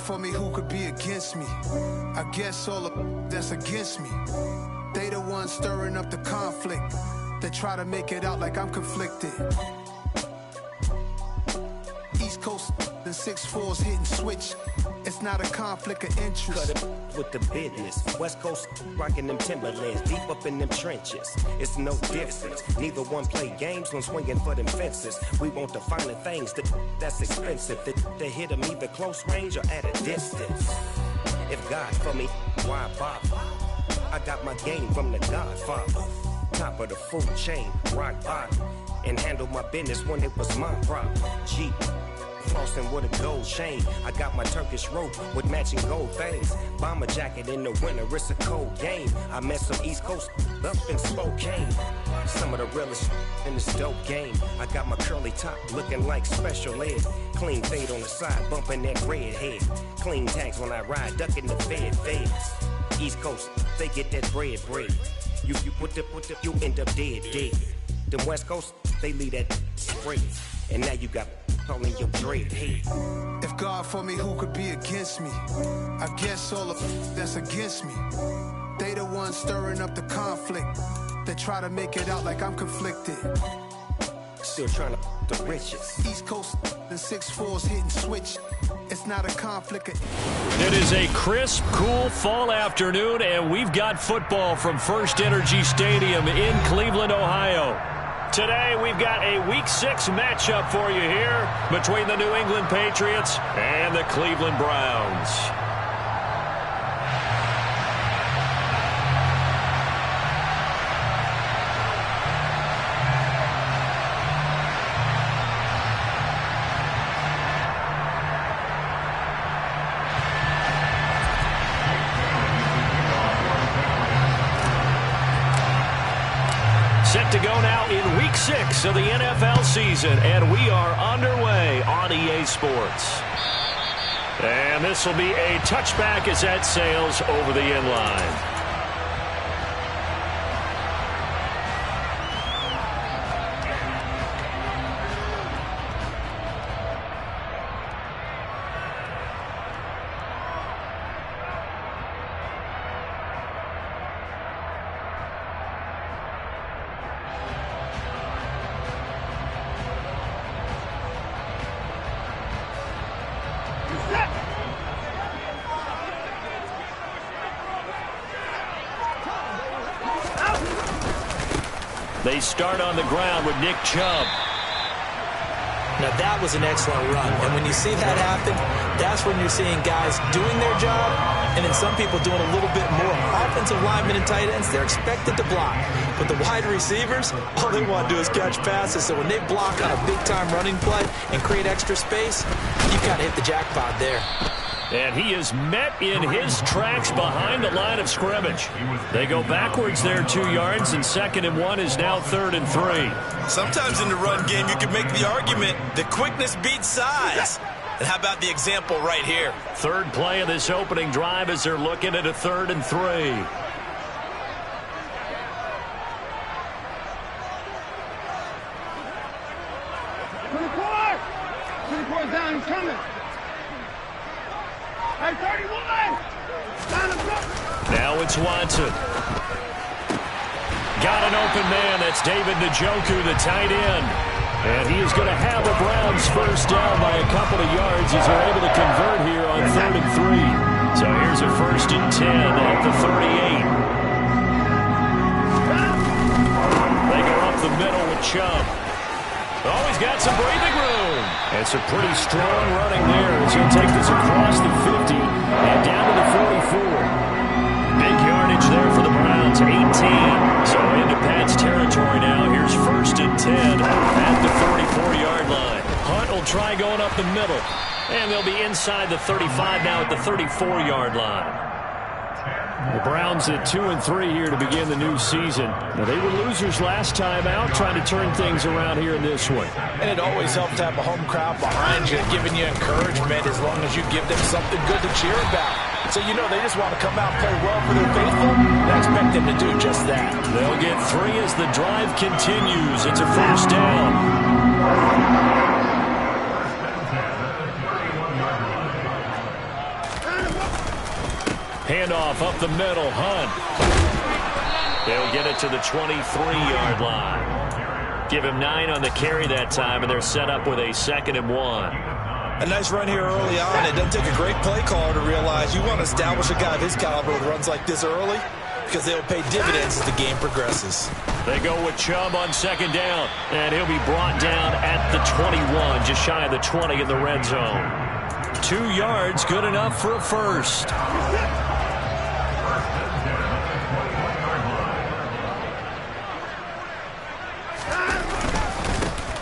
for me, who could be against me? I guess all of that's against me. They the ones stirring up the conflict. They try to make it out like I'm conflicted. East Coast and 6'4's hitting switch. It's not a conflict of interest. Cut it with the business. West Coast rocking them Timberlands, deep up in them trenches. It's no difference. Neither one play games, one swinging for them fences. We want the finer things that's expensive. They hit them either close range or at a distance. If God for me, why bother? I got my game from the Godfather. Top of the food chain, rock bottom. And handle my business when it was my problem. Jeep. Flossing with a gold chain. I got my Turkish rope with matching gold things. Bomber jacket in the winter, it's a cold game. I met some East Coast up in Spokane. Some of the realest in this dope game. I got my curly top looking like special ed. Clean fade on the side, bumping that red head. Clean tags when I ride, ducking the feds. East Coast, they get that bread. You put the, you end up dead. Them West Coast, they leave that spray. And now you got calling your dread head. If God for me, who could be against me? I guess all of that's against me. They the ones stirring up the conflict. They try to make it out like I'm conflicted. Still trying to the riches. East Coast and 6'4's hitting switch. It's not a conflict. It is a crisp, cool fall afternoon, and we've got football from First Energy Stadium in Cleveland, Ohio. Today, we've got a Week 6 matchup for you here between the New England Patriots and the Cleveland Browns. Set to go now in Week 6 of the NFL season, and we are underway on EA Sports. And this will be a touchback as that sails over the end line. They start on the ground with Nick Chubb. Now that was an excellent run, and when you see that happen, that's when you're seeing guys doing their job, and then some people doing a little bit more. Offensive linemen and tight ends, they're expected to block. But the wide receivers, all they want to do is catch passes, so when they block on a big-time running play and create extra space, you got to hit the jackpot there. And he is met in his tracks behind the line of scrimmage. They go backwards there 2 yards, and 2nd and 1 is now 3rd and 3. Sometimes in the run game, you can make the argument that quickness beats size. And how about the example right here? Third play of this opening drive as they're looking at a 3rd and 3. Down, he's coming. Hey, 31! Now it's Watson. Got an open man. That's David Njoku, the tight end. And he is going to have the Browns first down by a couple of yards as they're able to convert here on 3rd and 3. So here's a 1st and 10 at the 38. They go up the middle with Chubb. Oh, he's got some breathing room. It's a pretty strong running there as he'll take this across the 50 and down to the 44. Big yardage there for the Browns, 18. So into Pat's territory now. Here's 1st and 10 at the 34-yard line. Hunt will try going up the middle. And they'll be inside the 35 now at the 34-yard line. The Browns at 2-3 here to begin the new season. Now, they were losers last time out, trying to turn things around here in this one. And it always helps to have a home crowd behind you, giving you encouragement as long as you give them something good to cheer about. So you know they just want to come out and play well for their faithful, and I expect them to do just that. They'll get 3 as the drive continues. It's a 1st down. Handoff up the middle. Hunt. They'll get it to the 23-yard line. Give him 9 on the carry that time, and they're set up with a 2nd and 1. A nice run here early on. It doesn't take a great play caller to realize you want to establish a guy of his caliber with runs like this early because they'll pay dividends as the game progresses. They go with Chubb on 2nd down, and he'll be brought down at the 21, just shy of the 20 in the red zone. 2 yards, good enough for a first.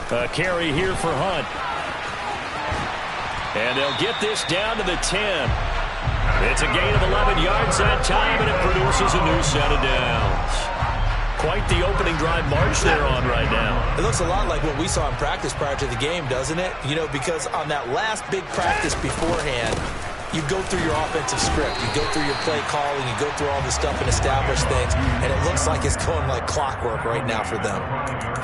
A carry here for Hunt. And they'll get this down to the 10. It's a gain of 11 yards that time, and it produces a new set of downs. Quite the opening drive march they're on right now. It looks a lot like what we saw in practice prior to the game, doesn't it? You know, because on that last big practice beforehand, you go through your offensive script. You go through your play calling. You go through all this stuff and establish things. And it looks like it's going like clockwork right now for them.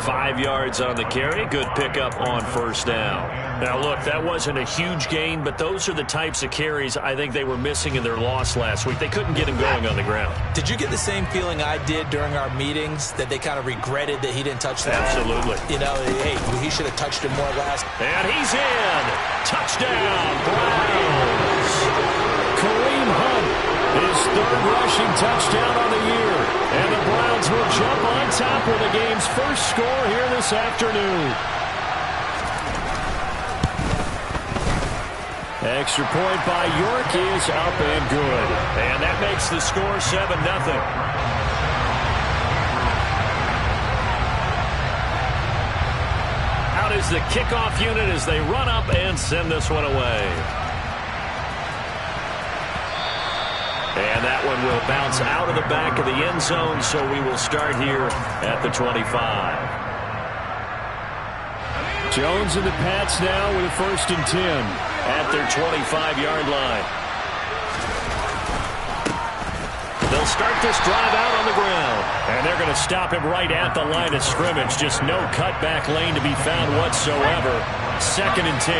5 yards on the carry. Good pickup on 1st down. Now, look, that wasn't a huge gain, but those are the types of carries I think they were missing in their loss last week. They couldn't get him going on the ground. Did you get the same feeling I did during our meetings, that they kind of regretted that he didn't touch that? Absolutely. You know, hey, he should have touched him more last. And he's in. Touchdown, Browns. Kareem Hunt, his 3rd rushing touchdown on the year. And the Browns will jump on top with the game's first score here this afternoon. Extra point by York is up and good. And that makes the score 7-0. Out is the kickoff unit as they run up and send this one away. And that one will bounce out of the back of the end zone, so we will start here at the 25. Jones and the Pats now with a 1st and 10 at their 25-yard line. They'll start this drive out on the ground, and they're going to stop him right at the line of scrimmage. Just no cutback lane to be found whatsoever. 2nd and 10.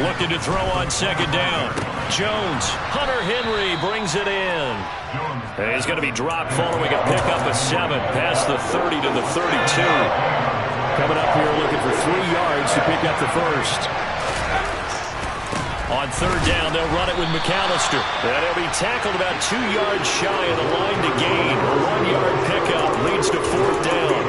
Looking to throw on 2nd down. Jones. Hunter Henry brings it in. And he's going to be dropped following a pickup of 7 past the 30 to the 32. Coming up here looking for 3 yards to pick up the first. On 3rd down, they'll run it with McAllister. And he'll be tackled about 2 yards shy of the line to gain. A 1-yard pickup leads to 4th down.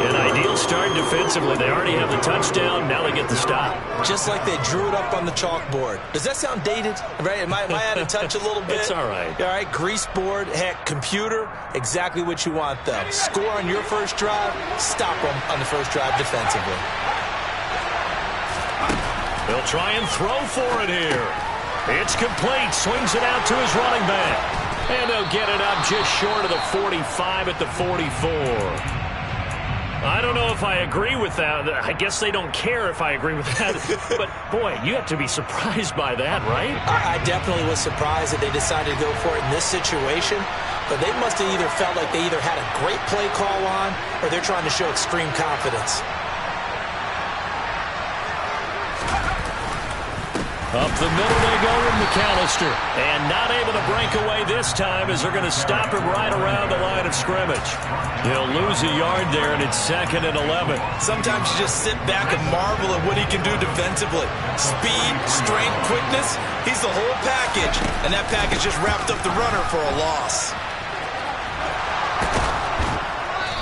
An ideal start defensively. They already have the touchdown. Now they get the stop. Just like they drew it up on the chalkboard. Does that sound dated? Right? Am I out of touch a little bit? It's all right. All right, grease board, heck, computer, exactly what you want, though. Score on your first drive, stop them on the first drive defensively. They'll try and throw for it here. It's complete. Swings it out to his running back. And they'll get it up just short of the 45 at the 44. I don't know if I agree with that. I guess they don't care if I agree with that. But, boy, you have to be surprised by that, right? I definitely was surprised that they decided to go for it in this situation. But they must have either felt like they either had a great play call on or they're trying to show extreme confidence. Up the middle they go with McAllister. And not able to break away this time as they're going to stop him right around the line of scrimmage. He'll lose a yard there, and it's 2nd and 11. Sometimes you just sit back and marvel at what he can do defensively. Speed, strength, quickness, he's the whole package. And that package just wrapped up the runner for a loss.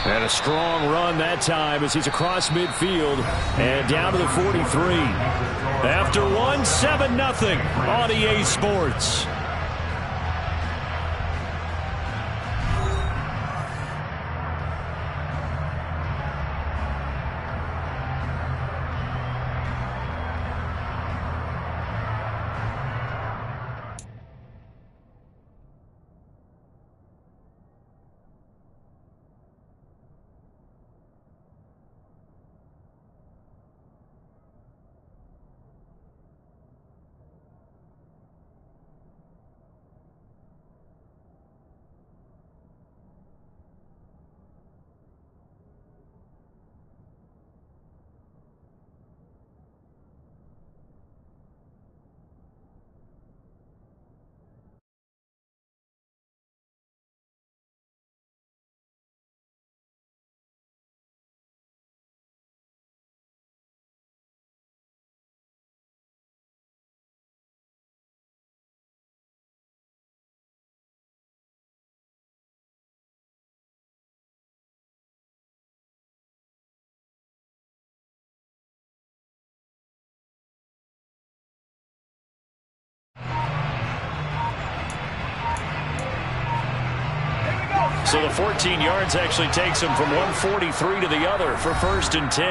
And a strong run that time as he's across midfield and down to the 43. After one, 7-0 on EA Sports. So the 14 yards actually takes him from 143 to the other for 1st and 10.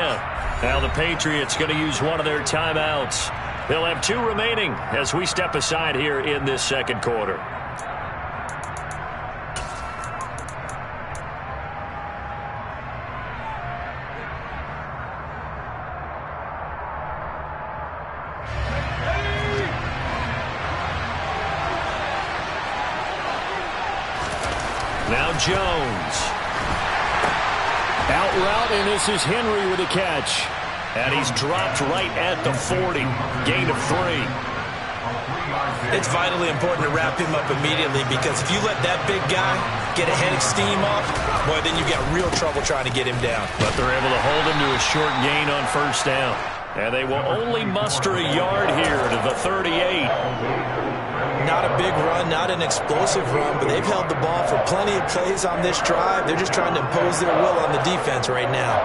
Now the Patriots going to use one of their timeouts. They'll have 2 remaining as we step aside here in this second quarter. Now Jones. Out route, and this is Henry with a catch. And he's dropped right at the 40. Gain of 3. It's vitally important to wrap him up immediately, because if you let that big guy get a head of steam up, boy, then you've got real trouble trying to get him down. But they're able to hold him to a short gain on 1st down. And they will only muster a yard here to the 38. Not a big run, not an explosive run, but they've held the ball for plenty of plays on this drive. They're just trying to impose their will on the defense right now.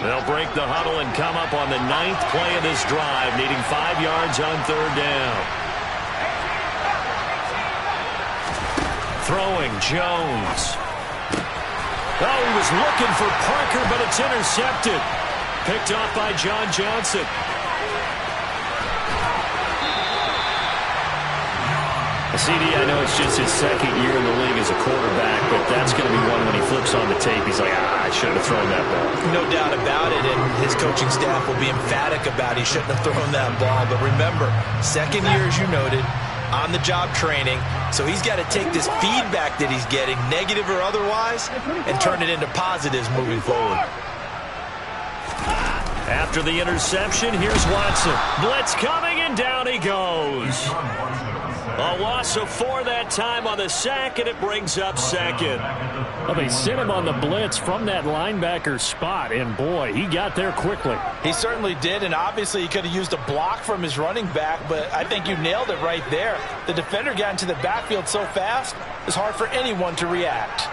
They'll break the huddle and come up on the 9th play of this drive, needing 5 yards on 3rd down. Throwing, Jones. Oh, he was looking for Parker, but it's intercepted. Picked off by John Johnson. CD, I know it's just his 2nd year in the league as a quarterback, but that's going to be one when he flips on the tape. He's like, I shouldn't have thrown that ball. No doubt about it, and his coaching staff will be emphatic about he shouldn't have thrown that ball. But remember, 2nd year, as you noted, on-the-job training, so he's got to take this feedback that he's getting, negative or otherwise, and turn it into positives moving forward. After the interception, here's Watson. Blitz coming, and down he goes. A loss of 4 that time on the sack, and it brings up 2nd. Well, they sent him on the blitz from that linebacker spot, and boy, he got there quickly. He certainly did, and obviously he could have used a block from his running back, but I think you nailed it right there. The defender got into the backfield so fast, it's hard for anyone to react.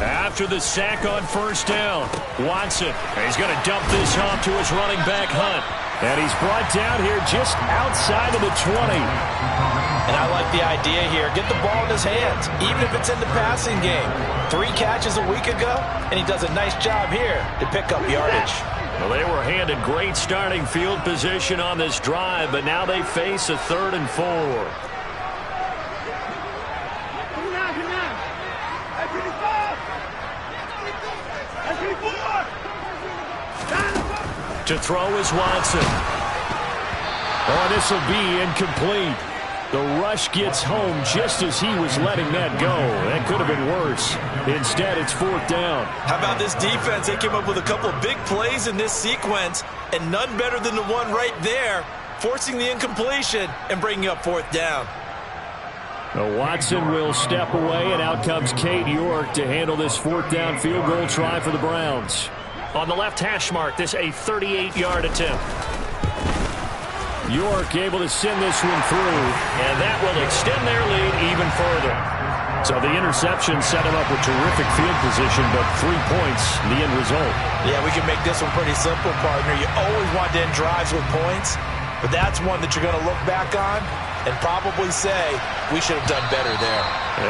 After the sack on 1st down, Watson, he's going to dump this off to his running back, Hunt. And he's brought down here just outside of the 20. And I like the idea here. Get the ball in his hands, even if it's in the passing game. 3 catches a week ago, and he does a nice job here to pick up yardage. Well, they were handed great starting field position on this drive, but now they face a 3rd and 4. To throw is Watson. Oh, this will be incomplete. The rush gets home just as he was letting that go. That could have been worse. Instead, it's 4th down. How about this defense? They came up with a couple of big plays in this sequence, and none better than the one right there, forcing the incompletion and bringing up 4th down. Now Watson will step away, and out comes Cade York to handle this 4th down field goal try for the Browns. On the left hash mark, this a 38-yard attempt. York able to send this one through, and that will extend their lead even further. So the interception set him up with terrific field position, but 3 points, the end result. Yeah, we can make this one pretty simple, partner. You always want to end drives with points, but that's one that you're going to look back on and probably say, we should have done better there.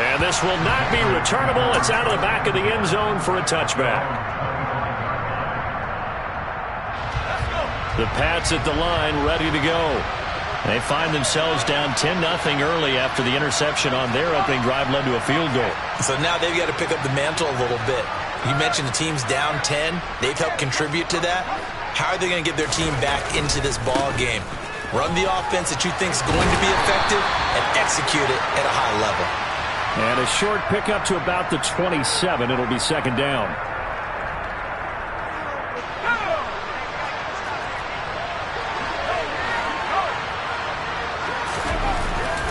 And this will not be returnable. It's out of the back of the end zone for a touchback. The Pats at the line, ready to go. They find themselves down 10-0 early after the interception on their opening drive led to a field goal. So now they've got to pick up the mantle a little bit. You mentioned the team's down 10. They've helped contribute to that. How are they going to get their team back into this ball game? Run the offense that you think is going to be effective and execute it at a high level. And a short pickup to about the 27. It'll be 2nd down.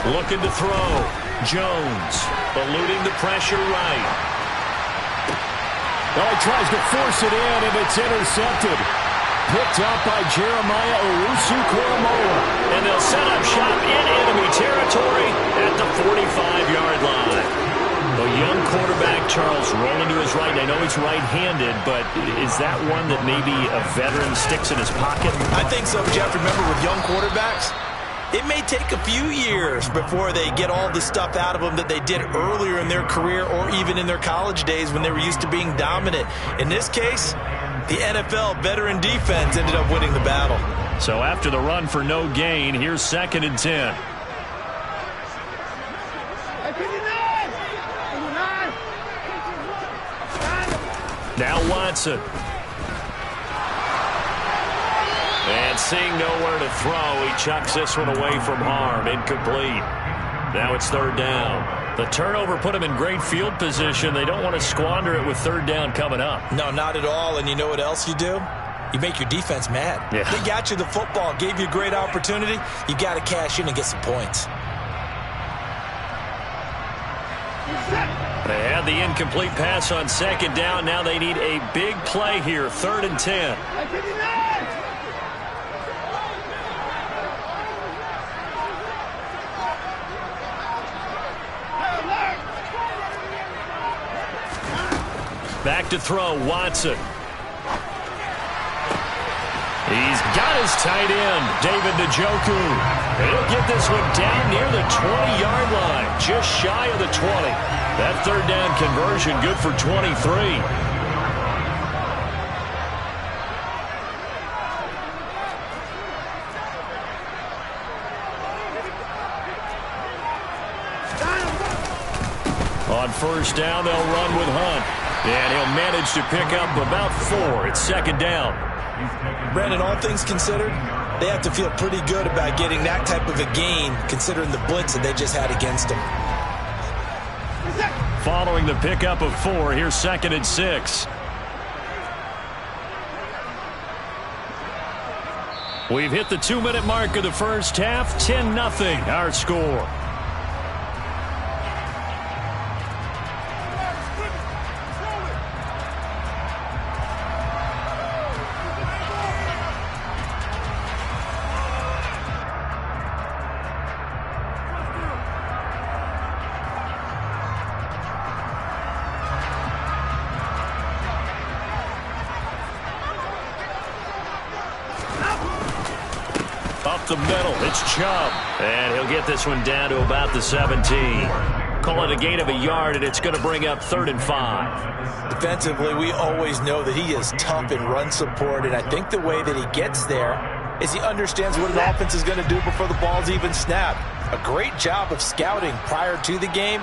Looking to throw. Jones eluding the pressure right. Oh, he tries to force it in, and it's intercepted. Picked up by Jeremiah Owusu-Koramoah. And they'll set up shop in enemy territory at the 45-yard line. The young quarterback, Charles, rolling to his right. I know he's right-handed, but is that one that maybe a veteran sticks in his pocket? I think so, Jeff. Remember, with young quarterbacks, it may take a few years before they get all the stuff out of them that they did earlier in their career or even in their college days when they were used to being dominant. In this case, the NFL veteran defense ended up winning the battle. So after the run for no gain, here's 2nd and 10. Now Watson. And seeing nowhere to throw, he chucks this one away from harm. Incomplete. Now it's 3rd down. The turnover put him in great field position. They don't want to squander it with 3rd down coming up. No, not at all. And you know what else you do? You make your defense mad. Yeah. They got you the football, gave you a great opportunity. You got to cash in and get some points. They had the incomplete pass on 2nd down. Now they need a big play here. 3rd and 10. Back to throw, Watson. He's got his tight end, David Njoku. He'll get this one down near the 20-yard line, just shy of the 20. That 3rd down conversion good for 23. On 1st down, they'll run with Hunt. And he'll manage to pick up about 4. It's 2nd down. Brandon, all things considered, they have to feel pretty good about getting that type of a gain, considering the blitz that they just had against them. Following the pickup of 4, here's 2nd and 6. We've hit the 2-minute mark of the first half. 10-0, our score. Up the middle, it's Chubb. And he'll get this one down to about the 17. Call it a gain of a yard, and it's going to bring up 3rd and 5. Defensively, we always know that he is tough in run support, and I think the way that he gets there is he understands what an offense is going to do before the ball's even snapped. A great job of scouting prior to the game,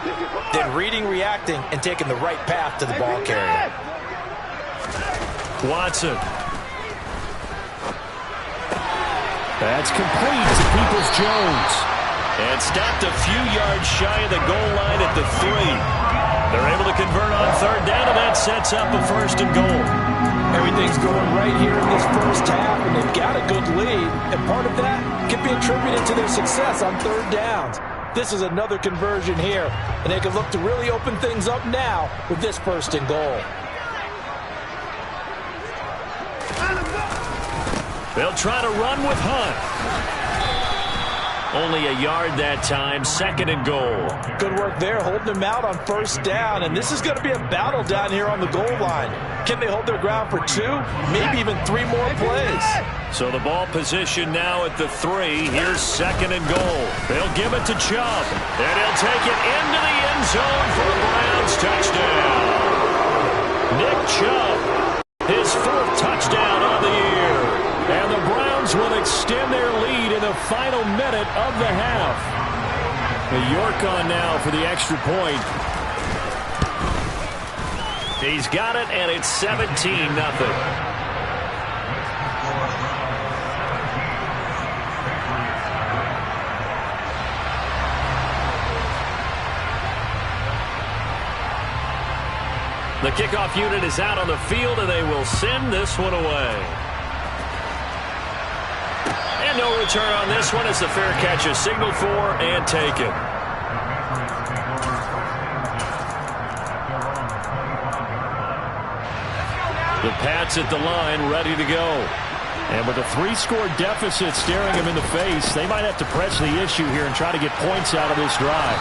then reading, reacting, and taking the right path to the ball carrier. Watson. That's complete to Peoples-Jones. And stopped a few yards shy of the goal line at the 3. They're able to convert on 3rd down, and that sets up a 1st and goal. Everything's going right here in this first half, and they've got a good lead. And part of that can be attributed to their success on 3rd downs. This is another conversion here, and they can look to really open things up now with this 1st and goal. They'll try to run with Hunt. Only a yard that time, 2nd and goal. Good work there, holding them out on 1st down, and this is going to be a battle down here on the goal line. Can they hold their ground for 2, maybe even 3 more plays? So the ball position now at the 3. Here's 2nd and goal. They'll give it to Chubb, and he'll take it into the end zone for a Browns touchdown. Nick Chubb, his 4th touchdown on the year. And the Browns will extend their lead in the final minute of the half. York on now for the extra point. He's got it, and it's 17-0. The kickoff unit is out on the field, and they will send this one away. And no return on this one as the fair catch is signaled for and taken. The Pats at the line, ready to go. And with a 3-score deficit staring them in the face, they might have to press the issue here and try to get points out of this drive.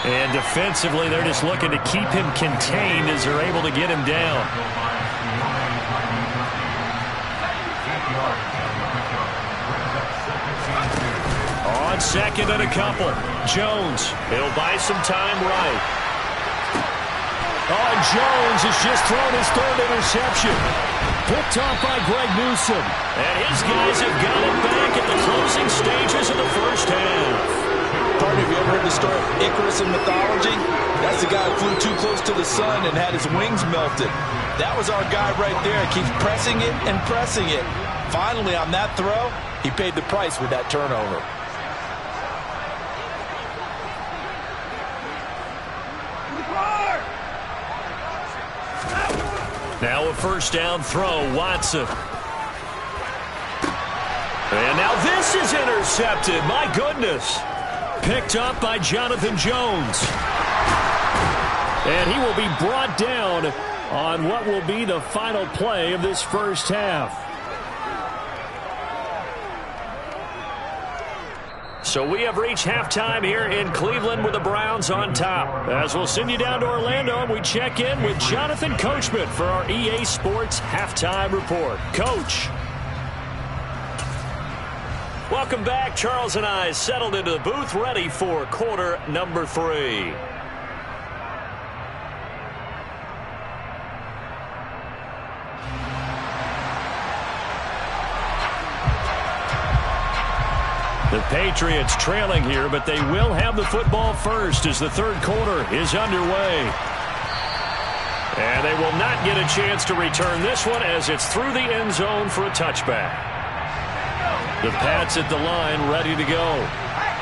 And defensively, they're just looking to keep him contained as they're able to get him down. On second and a couple. Jones, he'll buy some time right. Oh, Jones has just thrown his third interception. Picked off by Greg Newsome. And his guys have got it back at the closing stages of the first half. Partner, have you ever heard the story of Icarus in mythology? That's the guy who flew too close to the sun and had his wings melted. That was our guy right there. He keeps pressing it and pressing it. Finally, on that throw, he paid the price with that turnover. Now a first down throw, Watson. And now this is intercepted. My goodness. Picked up by Jonathan Jones. And he will be brought down on what will be the final play of this first half. So we have reached halftime here in Cleveland with the Browns on top. As we'll send you down to Orlando, and we check in with Jonathan Coachman for our EA Sports Halftime Report. Coach. Welcome back. Charles and I settled into the booth, ready for quarter number 3. The Patriots trailing here, but they will have the football first as the third quarter is underway. And they will not get a chance to return this one as it's through the end zone for a touchback. The Pats at the line, ready to go.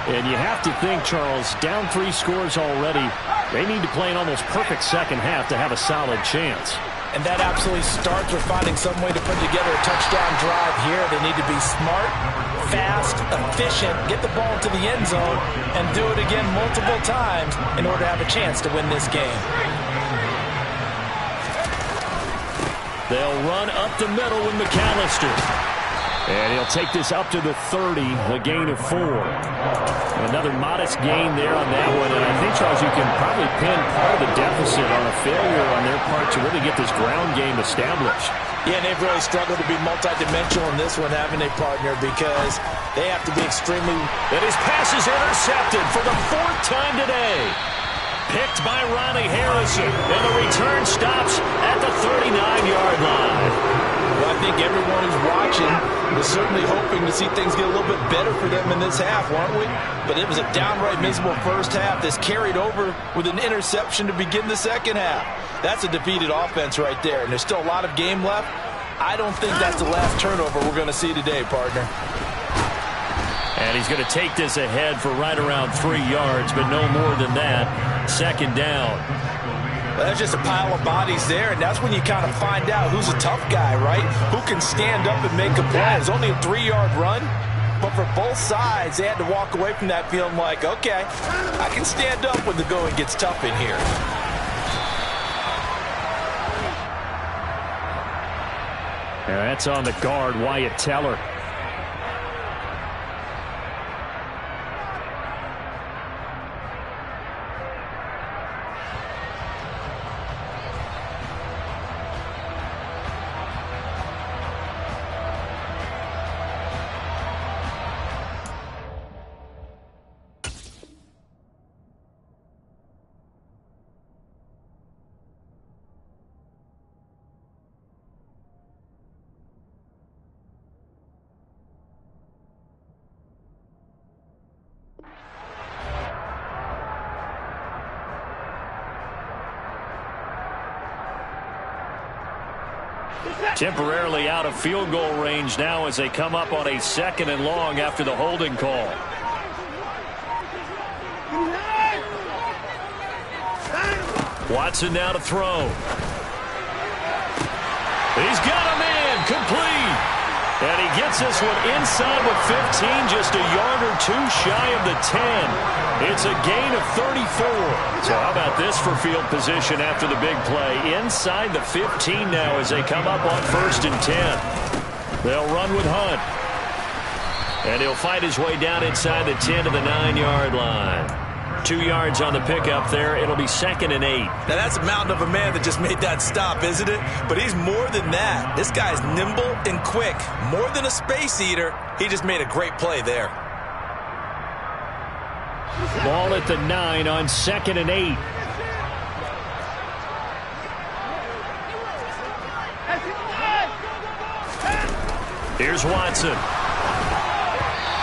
And you have to think, Charles, down 3 scores already. They need to play an almost perfect second half to have a solid chance. And that absolutely starts with finding some way to put together a touchdown drive here. They need to be smart, fast, efficient, get the ball into the end zone, and do it again multiple times in order to have a chance to win this game. They'll run up the middle with McAllister. And he'll take this up to the 30, a gain of 4. Another modest gain there on that one. And I think, Charles, you can probably pin part of the deficit on a failure on their part to really get this ground game established. Yeah, and they've really struggled to be multidimensional in this one, haven't they, partner? Because they have to be extremely... And his pass is intercepted for the 4th time today. Picked by Ronnie Harrison. And the return stops at the 39-yard line. Well, I think everyone who's watching was certainly hoping to see things get a little bit better for them in this half, weren't we? But it was a downright miserable first half. This carried over with an interception to begin the second half. That's a defeated offense right there, and there's still a lot of game left. I don't think that's the last turnover we're going to see today, partner. And he's going to take this ahead for right around 3 yards, but no more than that. Second down. Well, there's just a pile of bodies there, and that's when you kind of find out who's a tough guy, right? Who can stand up and make a play. It's only a 3-yard run, but for both sides, they had to walk away from that feeling like, okay, I can stand up when the going gets tough in here. And that's on the guard, Wyatt Teller. Temporarily out of field goal range now as they come up on a 2nd and long after the holding call. Watson now to throw. He's got a man complete. And he gets this one inside the 15, just a yard or 2 shy of the 10. It's a gain of 34. So how about this for field position after the big play? Inside the 15 now as they come up on 1st and 10. They'll run with Hunt. And he'll fight his way down inside the 10 to the 9-yard line. 2 yards on the pickup there. It'll be 2nd and 8. Now, that's a mountain of a man that just made that stop, isn't it? But he's more than that. This guy's nimble and quick. More than a space eater. He just made a great play there. Ball at the 9 on 2nd and 8. Here's Watson.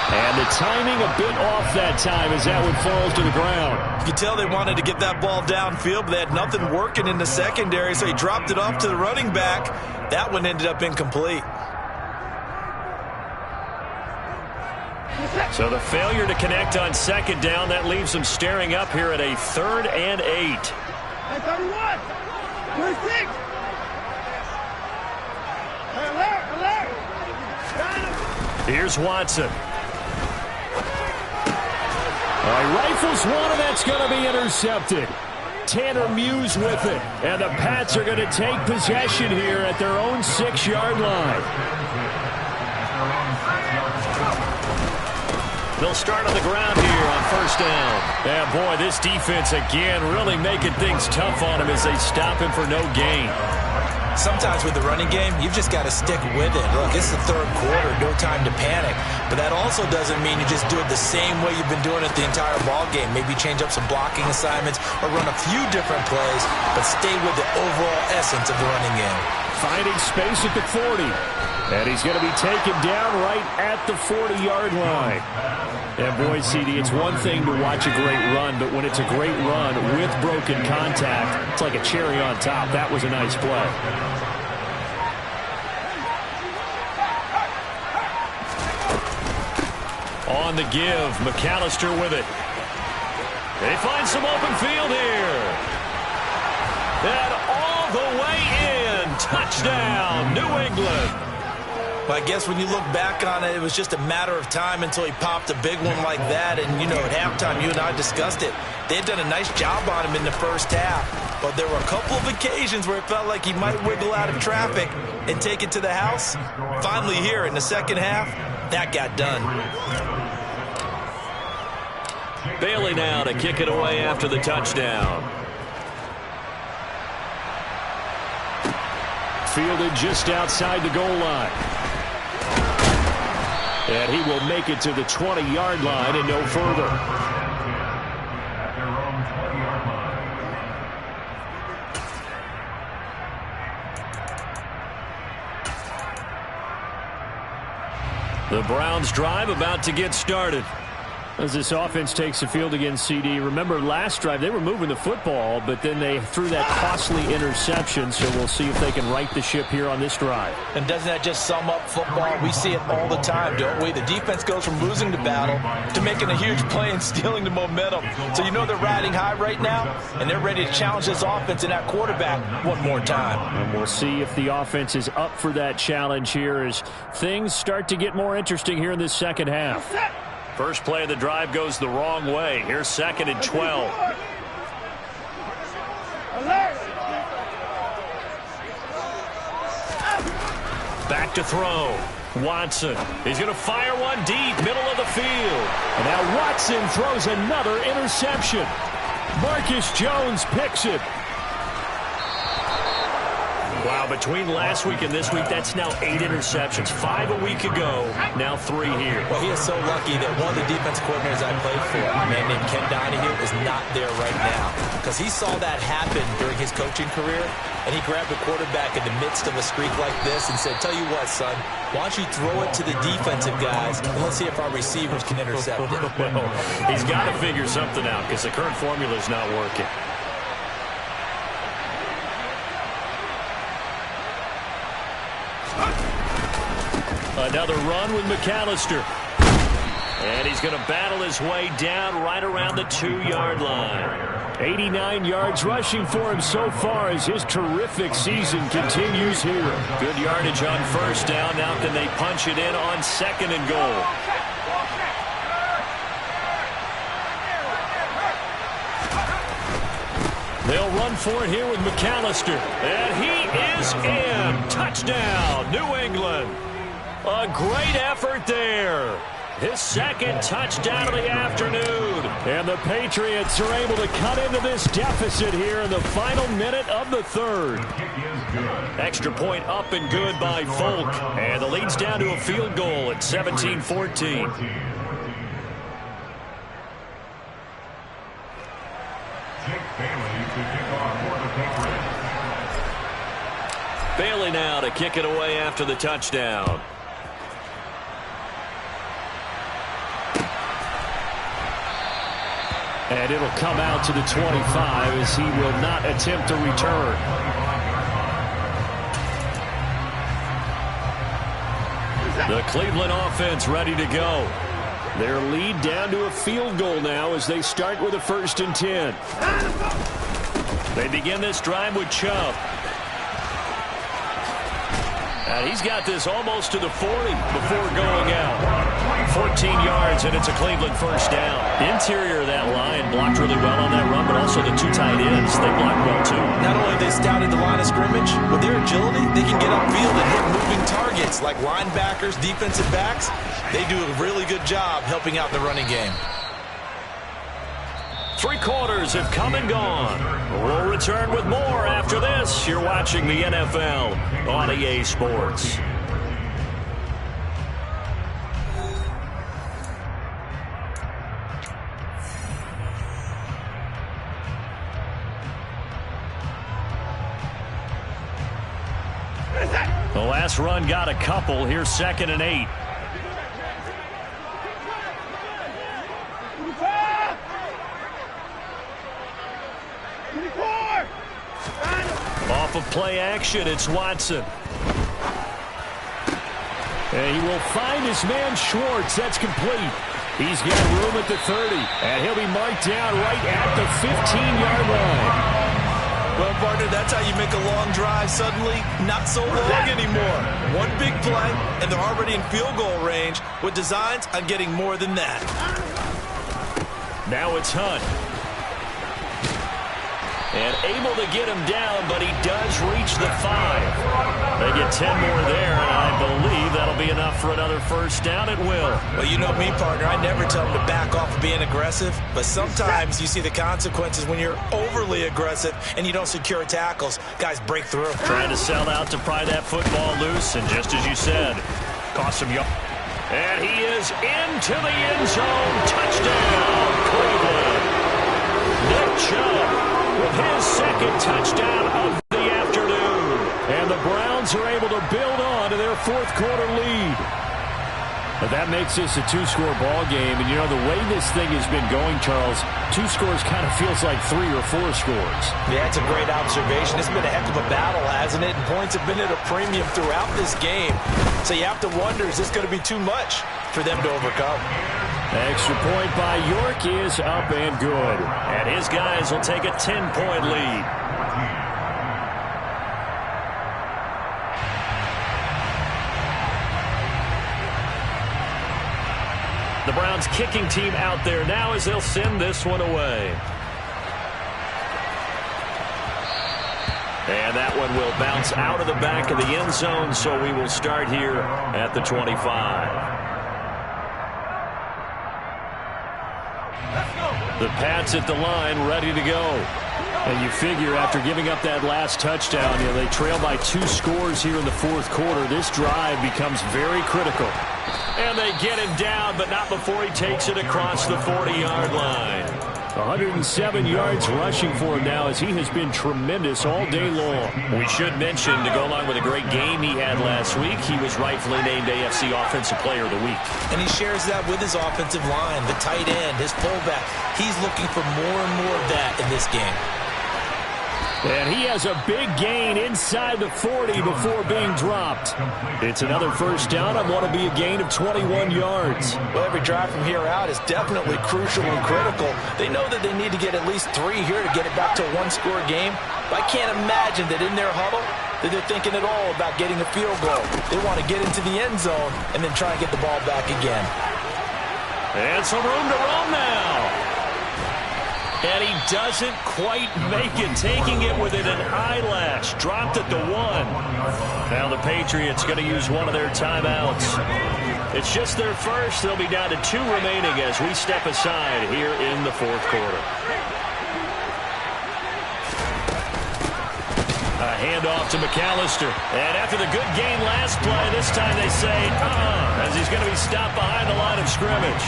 And the timing a bit off that time as that one falls to the ground. You can tell they wanted to get that ball downfield, but they had nothing working in the secondary, so he dropped it off to the running back. That one ended up incomplete. So the failure to connect on 2nd down, that leaves them staring up here at a 3rd and 8. 31. 26. Here's Watson. Rifles one, and that's going to be intercepted. Tanner Muse with it. And the Pats are going to take possession here at their own 6-yard line. They'll start on the ground here on 1st down. Yeah, boy, this defense again really making things tough on him as they stop him for no gain. Sometimes with the running game, you've just got to stick with it. Look, it's the 3rd quarter, no time to panic. But that also doesn't mean you just do it the same way you've been doing it the entire ball game. Maybe change up some blocking assignments or run a few different plays, but stay with the overall essence of the running game. Finding space at the 40. And he's going to be taken down right at the 40-yard line. And boy, CD, it's one thing to watch a great run, but when it's a great run with broken contact, it's like a cherry on top. That was a nice play. On the give, McAllister with it. They find some open field here. And all the way in. Touchdown, New England. Well, I guess when you look back on it, it was just a matter of time until he popped a big one like that. And, you know, at halftime, you and I discussed it. They had done a nice job on him in the first half. But there were a couple of occasions where it felt like he might wiggle out of traffic and take it to the house. Finally here in the second half, that got done. Bailey now to kick it away after the touchdown. Fielded just outside the goal line. And he will make it to the 20-yard line and no further. The Browns drive about to get started. As this offense takes the field against CD. Remember, last drive, they were moving the football, but then they threw that costly interception, so we'll see if they can right the ship here on this drive. And doesn't that just sum up football? We see it all the time, don't we? The defense goes from losing the battle to making a huge play and stealing the momentum. So you know they're riding high right now, and they're ready to challenge this offense and that quarterback one more time. And we'll see if the offense is up for that challenge here as things start to get more interesting here in this second half. First play of the drive goes the wrong way. Here's 2nd and 12. Back to throw. Watson. He's going to fire one deep, middle of the field. And now Watson throws another interception. Marcus Jones picks it. Wow, between last week and this week, that's now 8 interceptions. 5 a week ago, now 3 here. Well, he is so lucky that one of the defense coordinators I played for, a man named Ken Donahue, is not there right now. Because he saw that happen during his coaching career, and he grabbed the quarterback in the midst of a streak like this and said, tell you what, son, why don't you throw it to the defensive guys, and let's see if our receivers can intercept it. Well, he's got to figure something out because the current formula is not working. Another run with McAllister. And he's going to battle his way down right around the 2-yard line. 89 yards rushing for him so far as his terrific season continues here. Good yardage on first down. Now can they punch it in on 2nd and goal? They'll run for it here with McAllister. And he is in. Touchdown, New England. A great effort there. His second touchdown of the afternoon. And the Patriots are able to cut into this deficit here in the final minute of the third. Extra point up and good by Folk. And the lead's down to a field goal at 17-14. Bailey now to kick it away after the touchdown. And it'll come out to the 25 as he will not attempt to return. The Cleveland offense ready to go. Their lead down to a field goal now as they start with a 1st and 10. They begin this drive with Chubb. And he's got this almost to the 40 before going out. 14 yards, and it's a Cleveland 1st down. The interior of that line blocked really well on that run, but also the 2 tight ends, they blocked well too. Not only have they scouted the line of scrimmage, with their agility, they can get upfield and hit moving targets like linebackers, defensive backs. They do a really good job helping out the running game. 3 quarters have come and gone. We'll return with more after this. You're watching the NFL on EA Sports. The last run got a couple. Here's 2nd and 8. Off of play action, it's Watson. And he will find his man Schwartz. That's complete. He's got room at the 30. And he'll be marked down right at the 15-yard line. Well, partner, that's how you make a long drive suddenly not so long anymore. One big play, and they're already in field goal range with designs on getting more than that. Now it's Hunt. And able to get him down, but he does reach the 5. They get 10 more there, and I believe that'll be enough for another 1st down. It will. Well, you know me, partner. I never tell them to back off of being aggressive, but sometimes you see the consequences when you're overly aggressive and you don't secure tackles. Guys break through. Trying to sell out to pry that football loose, and just as you said, cost him yards. And he is into the end zone. Touchdown, Cleveland. Nick Chubb with his 2nd touchdown of the afternoon. And the Browns are able to build on to their 4th quarter lead. But that makes this a 2-score ball game. And, you know, the way this thing has been going, Charles, 2 scores kind of feels like 3 or 4 scores. Yeah, it's a great observation. It's been a heck of a battle, hasn't it? And points have been at a premium throughout this game. So you have to wonder, is this going to be too much for them to overcome? Extra point by York is up and good. And his guys will take a 10-point lead. The Browns kicking team out there now as they'll send this one away. And that one will bounce out of the back of the end zone, so we will start here at the 25. The Pats at the line, ready to go. And you figure after giving up that last touchdown, you know, they trail by 2 scores here in the 4th quarter. This drive becomes very critical. And they get him down, but not before he takes it across the 40-yard line. 107 yards rushing for him now as he has been tremendous all day long. We should mention, to go along with a great game he had last week, he was rightfully named AFC Offensive Player of the Week. And he shares that with his offensive line, the tight end, his fullback. He's looking for more and more of that in this game. And he has a big gain inside the 40 before being dropped. It's another 1st down on what will be a gain of 21 yards. Well, every drive from here out is definitely crucial and critical. They know that they need to get at least 3 here to get it back to a 1-score game. But I can't imagine that in their huddle that they're thinking at all about getting a field goal. They want to get into the end zone and then try and get the ball back again. And some room to roam now. And he doesn't quite make it, taking it within an eyelash. Dropped at the 1. Now the Patriots going to use one of their timeouts. It's just their first. They'll be down to 2 remaining as we step aside here in the fourth quarter. A handoff to McAllister. And after the good game last play, this time they say, as he's going to be stopped behind the line of scrimmage.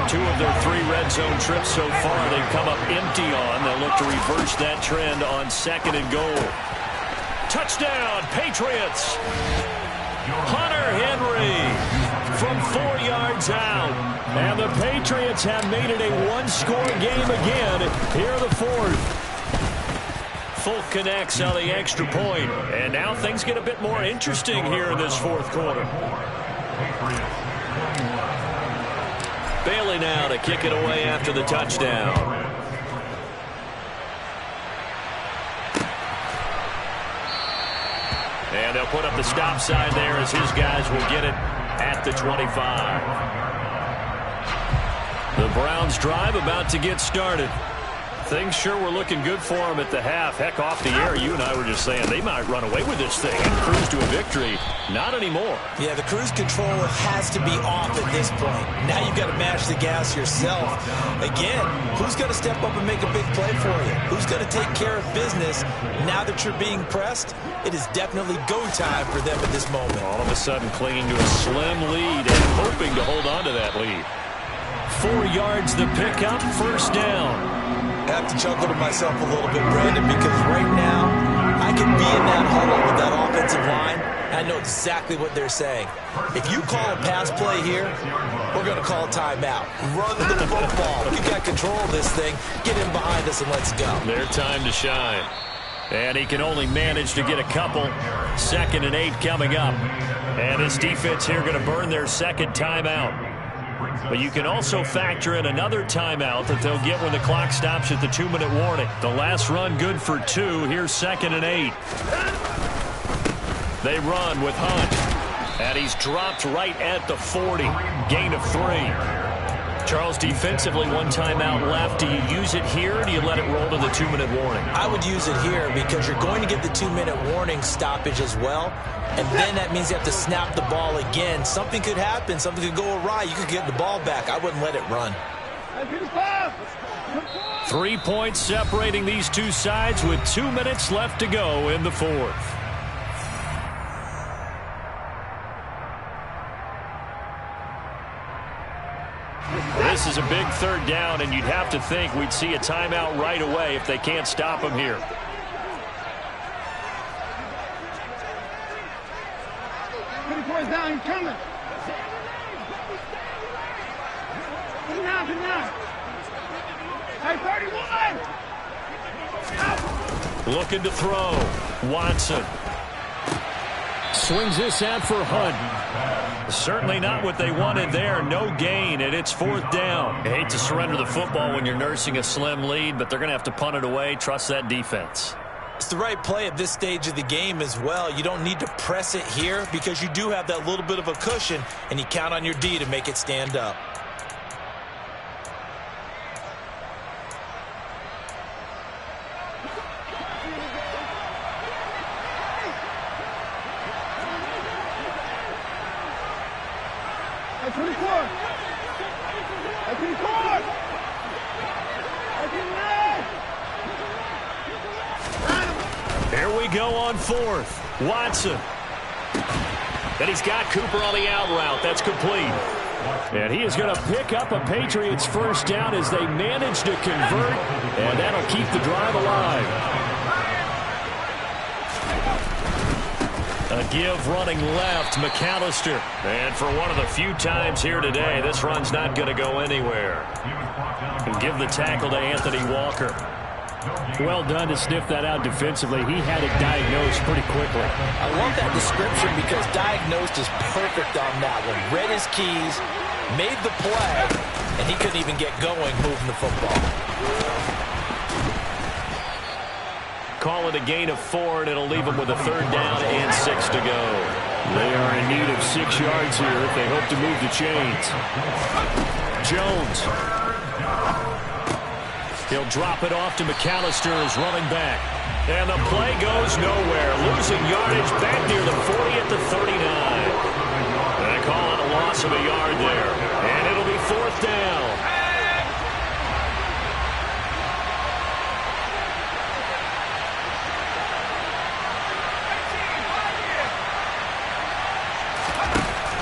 2 of their 3 red zone trips so far they've come up empty on. They'll look to reverse that trend on 2nd and goal. Touchdown, Patriots. Hunter Henry from 4 yards out. And the Patriots have made it a 1-score game again here in the fourth. Folk connects on the extra point. And now things get a bit more interesting here in this fourth quarter. Bailey now to kick it away after the touchdown. And they'll put up the stop sign there as his guys will get it at the 25. The Browns drive about to get started. Things sure were looking good for them at the half. Heck, off the air, you and I were just saying they might run away with this thing and cruise to a victory. Not anymore. Yeah, the cruise control has to be off at this point. Now you've got to mash the gas yourself. Again, who's going to step up and make a big play for you? Who's going to take care of business now that you're being pressed? It is definitely go time for them at this moment. All of a sudden clinging to a slim lead and hoping to hold on to that lead. 4 yards the pickup, first down. I have to chuckle to myself a little bit, Brandon, because right now I can be in that huddle with that offensive line. I know exactly what they're saying. If you call a pass play here, we're going to call a timeout. Run the football. You've got control of this thing. Get in behind us and let's go. Their time to shine. And he can only manage to get a couple. 2nd and 8 coming up. And this defense here going to burn their second timeout. But you can also factor in another timeout that they'll get when the clock stops at the 2-minute warning. The last run good for 2. Here's 2nd and 8. They run with Hunt. And he's dropped right at the 40. Gain of 3. Charles, defensively, 1 timeout left. Do you use it here or do you let it roll to the 2-minute warning? I would use it here because you're going to get the 2-minute warning stoppage as well. And then that means you have to snap the ball again. Something could happen. Something could go awry. You could get the ball back. I wouldn't let it run. 3 points separating these two sides with 2 minutes left to go in the fourth. This is a big 3rd down, and you'd have to think we'd see a timeout right away if they can't stop him here. Down, he's coming. Put him down. Hey, 31! Looking to throw. Watson. Swings this out for Hunt. Certainly not what they wanted there. No gain, and it's 4th down. You hate to surrender the football when you're nursing a slim lead, but they're going to have to punt it away. Trust that defense. It's the right play at this stage of the game as well. You don't need to press it here because you do have that little bit of a cushion, and you count on your D to make it stand up. Here we go on 4th. Watson. And he's got Cooper on the out route. That's complete. And he is going to pick up a Patriots first down as they manage to convert. And that'll keep the drive alive. A give running left, McAllister. And for one of the few times here today, this run's not going to go anywhere. And give the tackle to Anthony Walker. Well done to sniff that out defensively. He had it diagnosed pretty quickly. I love that description because diagnosed is perfect on that one. Read his keys, made the play, and he couldn't even get going moving the football. Call it a gain of 4, and it'll leave them with a 3rd down and 6 to go. They are in need of 6 yards here if they hope to move the chains. Jones. He'll drop it off to McAllister as running back. And the play goes nowhere. Losing yardage back near the 40 at the 39. And they call it a loss of a yard there. And it'll be 4th down.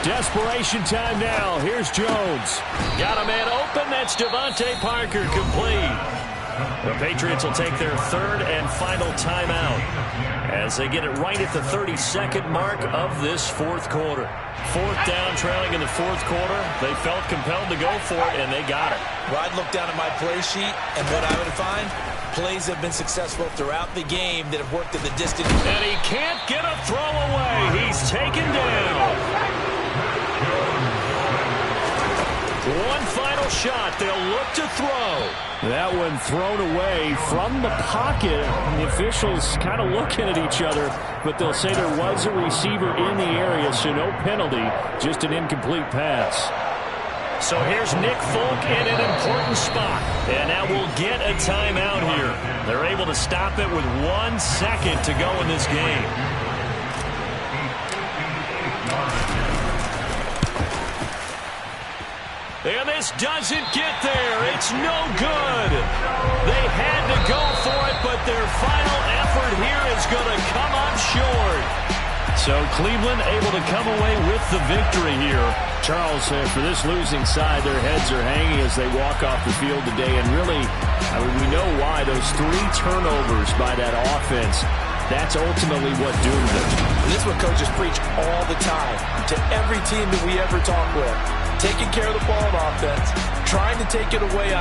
Desperation time now. Here's Jones. Got a man open. That's Devontae Parker, complete. The Patriots will take their 3rd and final timeout as they get it right at the 32nd mark of this 4th quarter. 4th down, trailing in the 4th quarter. They felt compelled to go for it, and they got it. Well, I'd look down at my play sheet, and what I would find, plays have been successful throughout the game that have worked at the distance. And he can't get a throw away. He's taken down. One final shot. They'll look to throw. That one thrown away from the pocket. The officials kind of looking at each other, but they'll say there was a receiver in the area, so no penalty, just an incomplete pass. So here's Nick Folk in an important spot. And now we'll get a timeout here. They're able to stop it with 1 second to go in this game. And this doesn't get there. It's no good. They had to go for it, but their final effort here is going to come up short. So Cleveland able to come away with the victory here. Charles, for this losing side, their heads are hanging as they walk off the field today. And really, I mean, we know why. Those 3 turnovers by that offense, that's ultimately what doomed them. And this is what coaches preach all the time to every team that we ever talk with. Taking care of the ball on offense, trying to take it away on